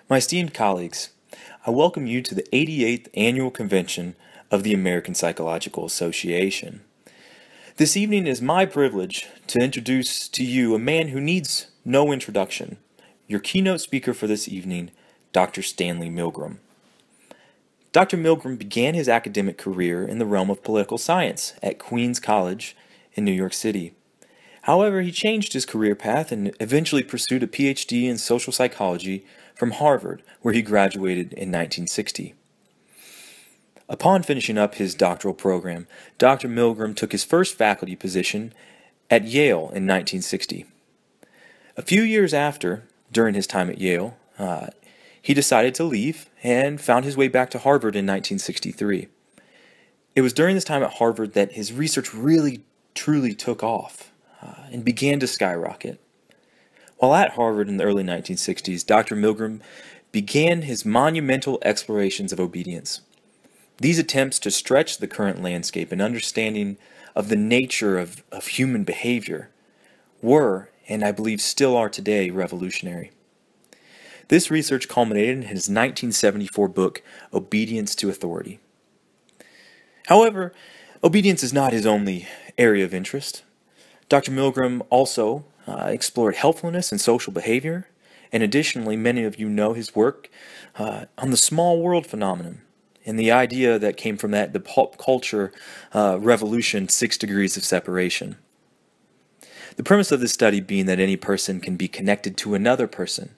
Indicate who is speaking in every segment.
Speaker 1: My esteemed colleagues, I welcome you to the 88th Annual Convention of the American Psychological Association. This evening it is my privilege to introduce to you a man who needs no introduction, your keynote speaker for this evening, Dr. Stanley Milgrim. Dr. Milgrim began his academic career in the realm of political science at Queens College in New York City. However, he changed his career path and eventually pursued a PhD in social psychology from Harvard, where he graduated in 1960. Upon finishing up his doctoral program, Dr. Milgrim took his first faculty position at Yale in 1960. A few years after, during his time at Yale, he decided to leave and found his way back to Harvard in 1963. It was during this time at Harvard that his research really, truly took off and began to skyrocket. While at Harvard in the early 1960s, Dr. Milgrim began his monumental explorations of obedience. These attempts to stretch the current landscape and understanding of the nature of human behavior were, and I believe still are today, revolutionary. This research culminated in his 1974 book, Obedience to Authority. However, obedience is not his only area of interest. Dr. Milgrim also explored helpfulness and social behavior, and additionally, many of you know his work on the small world phenomenon, and the idea that came from that, the pop culture revolution, 6 degrees of separation. The premise of this study being that any person can be connected to another person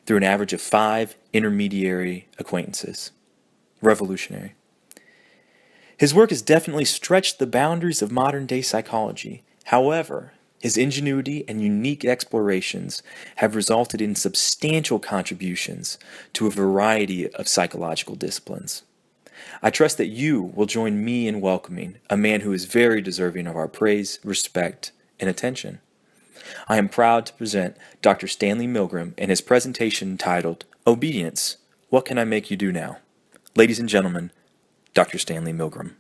Speaker 1: through an average of 5 intermediary acquaintances. Revolutionary. His work has definitely stretched the boundaries of modern-day psychology. However, his ingenuity and unique explorations have resulted in substantial contributions to a variety of psychological disciplines. I trust that you will join me in welcoming a man who is very deserving of our praise, respect, and attention. I am proud to present Dr. Stanley Milgrim and his presentation titled, Obedience, What Can I Make You Do Now? Ladies and gentlemen, Dr. Stanley Milgrim.